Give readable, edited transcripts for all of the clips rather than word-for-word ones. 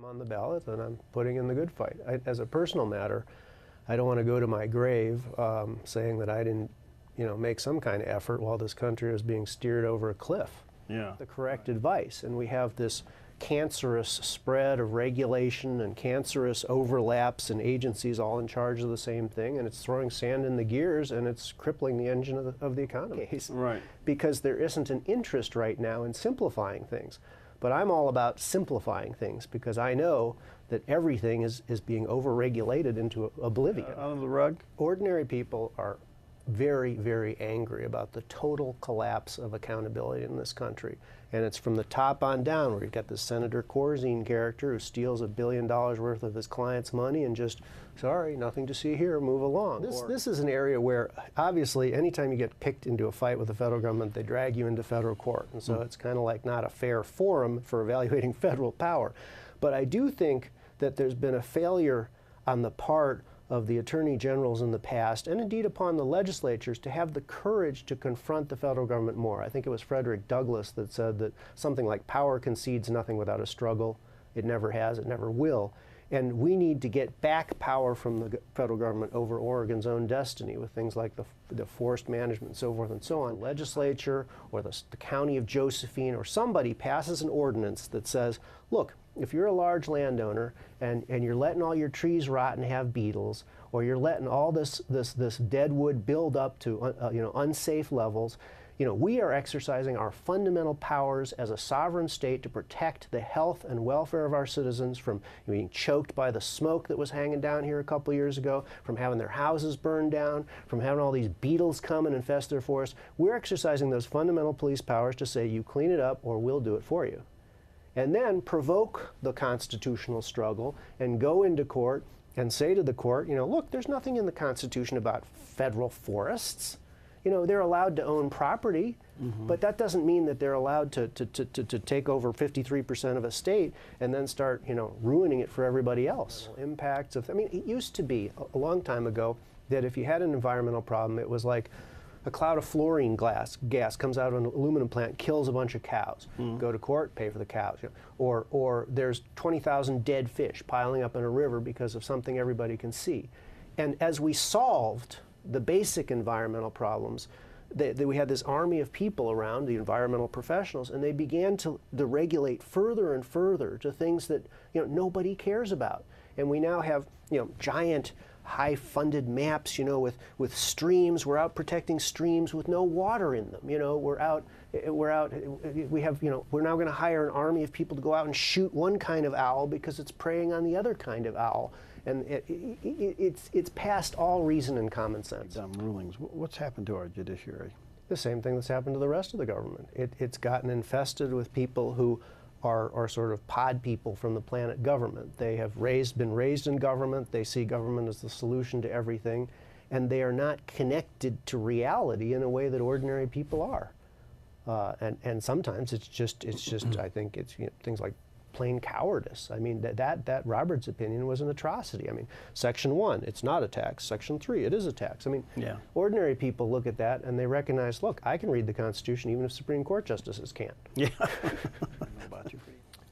I'm on the ballot and I'm putting in the good fight. As a personal matter, I don't want to go to my grave saying that I didn't, make some kind of effort while this country is being steered over a cliff. Yeah. The correct advice, and we have this cancerous spread of regulation and cancerous overlaps and agencies all in charge of the same thing, and it's throwing sand in the gears and it's crippling the engine of the economy. Right. Because there isn't an interest right now in simplifying things. But I'm all about simplifying things because I know that everything is being overregulated into oblivion. Under the rug? Ordinary people are very, very angry about the total collapse of accountability in this country. And it's from the top on down, where you've got this Senator Corzine character who steals $1 billion worth of his client's money and just, sorry, nothing to see here, move along. This is an area where, obviously, anytime you get picked into a fight with the federal government, they drag you into federal court. And so it's kind of like not a fair forum for evaluating federal power. But I do think that there's been a failure on the part of the attorney generals in the past, and indeed upon the legislatures, to have the courage to confront the federal government more. I think it was Frederick Douglass that said that something like power concedes nothing without a struggle. It never has, it never will. And we need to get back power from the federal government over Oregon's own destiny with things like the forest management and so forth and so on. The legislature or the county of Josephine or somebody passes an ordinance that says, look, if you're a large landowner and you're letting all your trees rot and have beetles, or you're letting all this dead wood build up to unsafe levels, we are exercising our fundamental powers as a sovereign state to protect the health and welfare of our citizens from being choked by the smoke that was hanging down here a couple years ago, from having their houses burned down, from having all these beetles come and infest their forests. We're exercising those fundamental police powers to say, you clean it up or we'll do it for you. And then provoke the constitutional struggle and go into court and say to the court, look, there's nothing in the Constitution about federal forests. They're allowed to own property, but that doesn't mean that they're allowed to take over 53% of a state and then start, ruining it for everybody else. Impacts of, it used to be a long time ago that if you had an environmental problem, it was like a cloud of fluorine gas comes out of an aluminum plant, kills a bunch of cows. Go to court, pay for the cows. Or there's 20,000 dead fish piling up in a river because of something everybody can see. And as we solved the basic environmental problems, we had this army of people around, the environmental professionals, and they began to regulate further and further to things that nobody cares about. And we now have giant high-funded maps, with streams. We're out protecting streams with no water in them. We're now going to hire an army of people to go out and shoot one kind of owl because it's preying on the other kind of owl. And it's past all reason and common sense. Dumb rulings. What's happened to our judiciary? The same thing that's happened to the rest of the government. It's gotten infested with people who are sort of pod people from the planet government. They have been raised in government. They see government as the solution to everything, and they are not connected to reality in a way that ordinary people are. And sometimes it's just I think it's things like plain cowardice. That Roberts opinion was an atrocity. Section 1, it's not a tax. Section 3, it is a tax. Yeah. Ordinary people look at that and they recognize, look, I can read the Constitution even if Supreme Court justices can't. Yeah.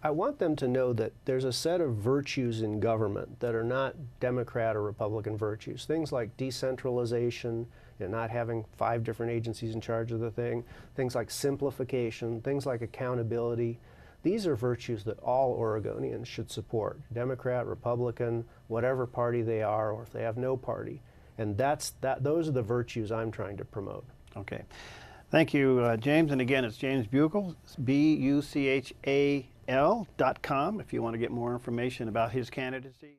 I want them to know that there's a set of virtues in government that are not Democrat or Republican virtues. Things like decentralization, not having 5 different agencies in charge of the thing, things like simplification, things like accountability. These are virtues that all Oregonians should support, Democrat, Republican, whatever party they are, or if they have no party. And those are the virtues I'm trying to promote. Okay. Thank you, James. And again, it's James Buchal, BUCHAL.com, if you want to get more information about his candidacy.